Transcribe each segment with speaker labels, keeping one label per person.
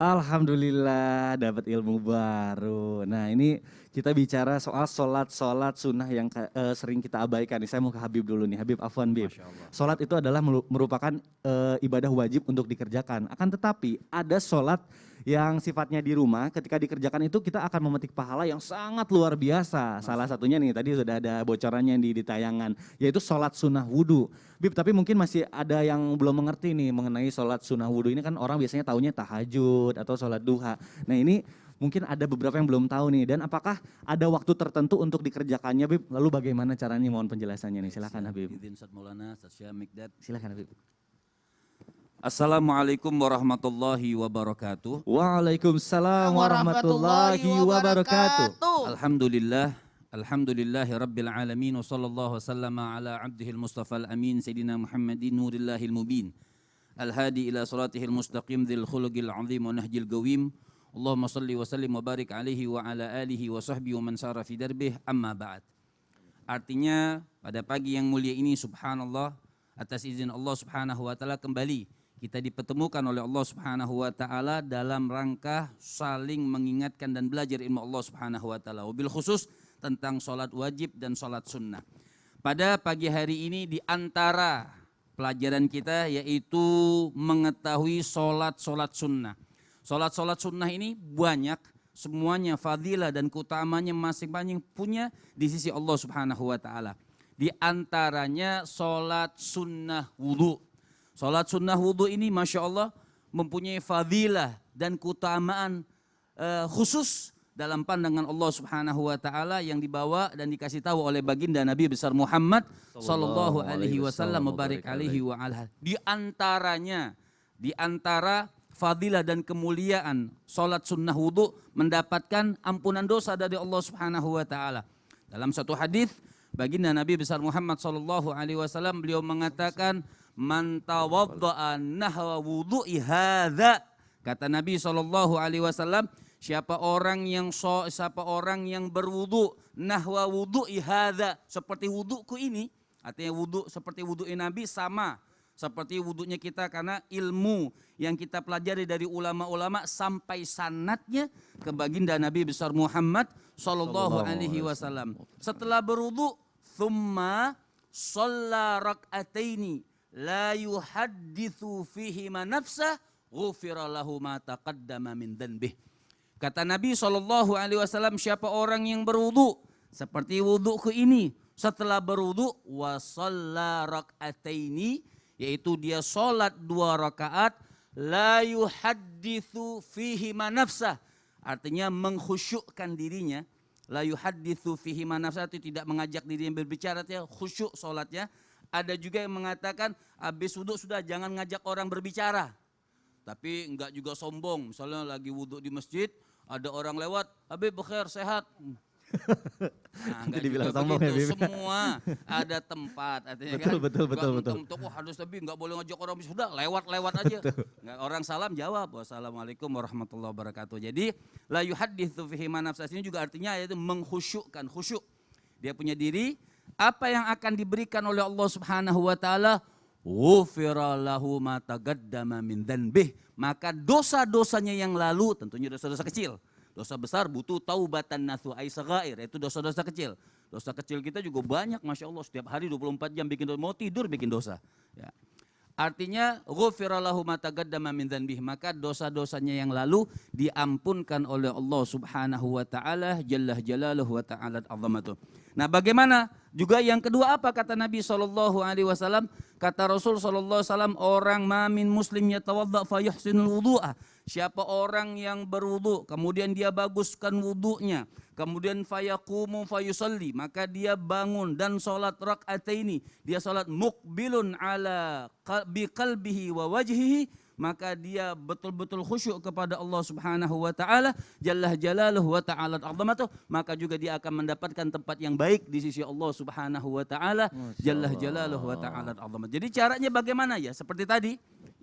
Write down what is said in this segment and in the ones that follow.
Speaker 1: Alhamdulillah dapat ilmu baru. Nah ini kita bicara soal sholat sunnah yang sering kita abaikan nih. Saya mau ke Habib dulu nih, Habib Afwan Bib.
Speaker 2: Masya Allah.
Speaker 1: Sholat itu adalah merupakan ibadah wajib untuk dikerjakan. Akan tetapi ada sholat yang sifatnya di rumah, ketika dikerjakan itu kita akan memetik pahala yang sangat luar biasa. Salah satunya nih tadi sudah ada bocorannya di tayangan, yaitu sholat sunnah wudhu. Bib, tapi mungkin masih ada yang belum mengerti nih mengenai sholat sunnah wudhu ini, kan orang biasanya taunya tahajud atau sholat duha. Nah ini mungkin ada beberapa yang belum tahu nih, dan apakah ada waktu tertentu untuk dikerjakannya, Bib? Lalu bagaimana caranya, mohon penjelasannya nih, silakan Habib.
Speaker 2: Izin Ustaz Maulana, Ustaz Syah Mikdad.
Speaker 1: Silakan Habib.
Speaker 2: Assalamualaikum warahmatullahi wabarakatuh.
Speaker 1: Waalaikumsalam warahmatullahi wabarakatuh.
Speaker 2: Alhamdulillah, alhamdulillahi rabbil alamin, wa sallallahu wasallama ala abdihil mustafa al-amin, Sayyidina Muhammadin nurillahil mubin, al-hadi ila salatihil mustaqim, dhil khuluqil azim wa nahjil gawim. Allahumma salli wa sallim wa barik alaihi wa ala alihi wa sahbihi wa man sara fi darbih, amma ba'd. Artinya pada pagi yang mulia ini subhanallah, atas izin Allah subhanahu wa ta'ala kembali kita dipertemukan oleh Allah subhanahu wa ta'ala dalam rangka saling mengingatkan dan belajar ilmu Allah subhanahu wa ta'ala. Wabil khusus tentang sholat wajib dan sholat sunnah. Pada pagi hari ini di antara pelajaran kita yaitu mengetahui sholat sunnah. Sholat sunnah ini banyak, semuanya fadilah dan keutamanya masing-masing punya di sisi Allah subhanahu wa ta'ala. Di antaranya sholat sunnah wudhu. Sholat sunnah wudhu ini Masya Allah mempunyai fadilah dan keutamaan khusus dalam pandangan Allah subhanahu wa ta'ala yang dibawa dan dikasih tahu oleh baginda Nabi besar Muhammad sallallahu alaihi wasallam mubarak alaihi wa ala. Di antara fadilah dan kemuliaan sholat sunnah wudhu mendapatkan ampunan dosa dari Allah subhanahu wa ta'ala. Dalam satu hadis baginda Nabi besar Muhammad sallallahu alaihi wasallam beliau mengatakan, man tawadda'a nahwa wudhu'i hadza, kata Nabi sallallahu alaihi wasallam, siapa orang yang berwudu nahwa wudhu'i hadza, seperti wuduku ini, artinya wudu seperti wudu'i Nabi sama seperti wudunya kita, karena ilmu yang kita pelajari dari ulama-ulama sampai sanadnya ke baginda Nabi besar Muhammad sallallahu alaihi wasallam. Setelah berwudu, thumma shalla rak'ataini la yuhadditsu fihi ma nafsah ghufira lahu ma taqaddama min dhanbih. Kata Nabi sallallahu alaihi wasallam, siapa orang yang berwudu seperti wuduku ini, setelah berwudu wa shalla rak'ataini, yaitu dia sholat 2 rakaat, la yuhadditsu fihi ma nafsah, artinya mengkhusyukkan dirinya. La yuhadditsu fihi ma nafsah itu tidak mengajak dirinya berbicara, artinya khusyuk sholatnya. Ada juga yang mengatakan habis wudhu sudah jangan ngajak orang berbicara. Tapi enggak juga sombong, misalnya lagi wudhu di masjid, ada orang lewat, Habib bekhair sehat. Nah, enggak dibilang sombong ya, semua ada tempat, artinya
Speaker 1: betul,
Speaker 2: kan.
Speaker 1: betul.
Speaker 2: Harus lebih, enggak boleh ngajak orang, sudah lewat aja. Enggak, orang salam jawab, wassalamualaikum warahmatullahi wabarakatuh. Jadi la yuhadditsu fihi ma nafsah ini juga artinya yaitu mengkhusyukkan, khusyuk. Dia punya diri, apa yang akan diberikan oleh Allah subhanahu wa ta'ala, ghufira lahu ma taqaddama min dhanbih, maka dosa-dosanya yang lalu, tentunya dosa-dosa kecil. Dosa besar butuh taubatan nathu ai saghair, itu dosa-dosa kecil. Dosa kecil kita juga banyak, Masya Allah, setiap hari 24 jam bikin dosa, mau tidur bikin dosa. Ya. Artinya ghufira lahu ma taqaddama min dhanbih, maka dosa-dosanya yang lalu diampunkan oleh Allah subhanahu wa ta'ala jalla jalaluhu wa ta'ala azamatuh. Nah bagaimana? Juga yang kedua apa kata Nabi sallallahu alaihi wasallam? Kata Rasul sallallahu alaihi wasallam, orang mamin muslim yatawadda fa yuhsinul wudu'a. Siapa orang yang berwudu kemudian dia baguskan wudunya, kemudian fayaqumu fayusalli, maka dia bangun dan salat rak'ataini, dia salat muqbilun ala biqalbihi wa wajhihi, maka dia betul-betul khusyuk kepada Allah subhanahu wa ta'ala jalla jalaluhu wa ta'ala azamatuh, maka juga dia akan mendapatkan tempat yang baik di sisi Allah subhanahu wa ta'ala jalla jalaluhu wa ta'ala azamatuh. Jadi caranya bagaimana ya? Seperti tadi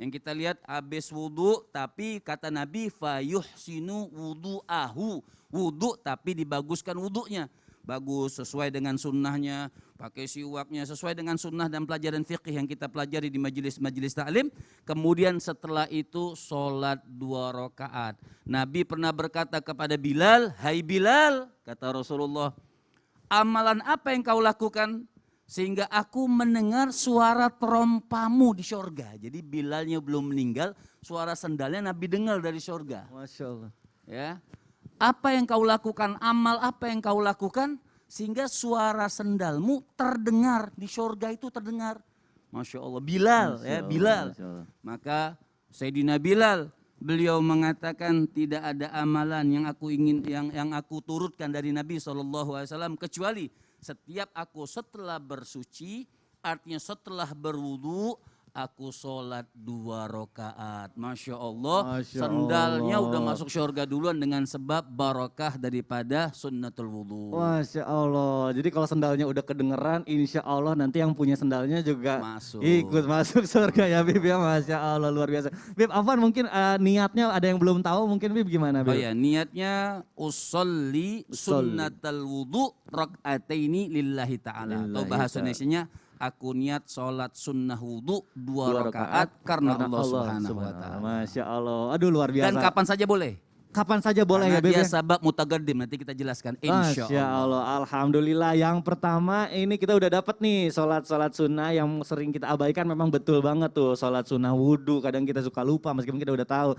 Speaker 2: yang kita lihat, habis wudu, tapi kata Nabi fayuhsinu wudu'ahu, wudu tapi dibaguskan wudunya. bagus, sesuai dengan sunnahnya, pakai siwaknya, sesuai dengan sunnah dan pelajaran fikih yang kita pelajari di majelis-majelis taklim. Kemudian setelah itu sholat 2 rakaat. Nabi pernah berkata kepada Bilal, "Hai Bilal," kata Rasulullah, "amalan apa yang kau lakukan sehingga aku mendengar suara terompamu di sorga?" Jadi Bilalnya belum meninggal, suara sendalnya Nabi dengar dari sorga.
Speaker 1: Masya Allah.
Speaker 2: Ya, apa yang kau lakukan, amal apa yang kau lakukan sehingga suara sendalmu terdengar di sorga itu terdengar. Masya Allah, Bilal,
Speaker 1: Masya
Speaker 2: ya
Speaker 1: Allah,
Speaker 2: Bilal.
Speaker 1: Masya Allah.
Speaker 2: Maka Sayyidina Bilal, beliau mengatakan tidak ada amalan yang aku turutkan dari Nabi SAW kecuali setiap aku setelah bersuci, artinya setelah berwudu, aku sholat 2 rakaat. Masya Allah,
Speaker 1: Masya
Speaker 2: sendalnya
Speaker 1: Allah.
Speaker 2: udah masuk surga duluan dengan sebab barokah daripada sunnatul wudu.
Speaker 1: Masya Allah. Jadi kalau sendalnya udah kedengeran, insya Allah nanti yang punya sendalnya juga
Speaker 2: Masuk.
Speaker 1: ikut masuk surga ya Bib ya. Masya Allah luar biasa. Bib, Afwan mungkin niatnya ada yang belum tahu, mungkin Bib gimana
Speaker 2: Oh
Speaker 1: Bib?
Speaker 2: ya, niatnya usolli sunnatal wudu rakaataini lillahi ta'ala. Atau
Speaker 1: Lillahi
Speaker 2: bahasa
Speaker 1: ta'ala.
Speaker 2: Indonesianya, aku niat sholat sunnah wudu 2
Speaker 1: 2
Speaker 2: rakaat karena Allah Subhanahu wa ta'ala.
Speaker 1: Masya Allah. Aduh luar biasa.
Speaker 2: Dan kapan saja boleh.
Speaker 1: Kapan saja boleh
Speaker 2: Karena
Speaker 1: ya Bib
Speaker 2: dia
Speaker 1: ya?
Speaker 2: sabab mutagaddim, nanti kita jelaskan insya
Speaker 1: Masya
Speaker 2: Allah.
Speaker 1: Allah, Alhamdulillah. Yang pertama ini kita udah dapat nih sholat sunnah yang sering kita abaikan, memang betul banget tuh sholat sunnah wudhu. Kadang kita suka lupa meskipun kita udah tahu.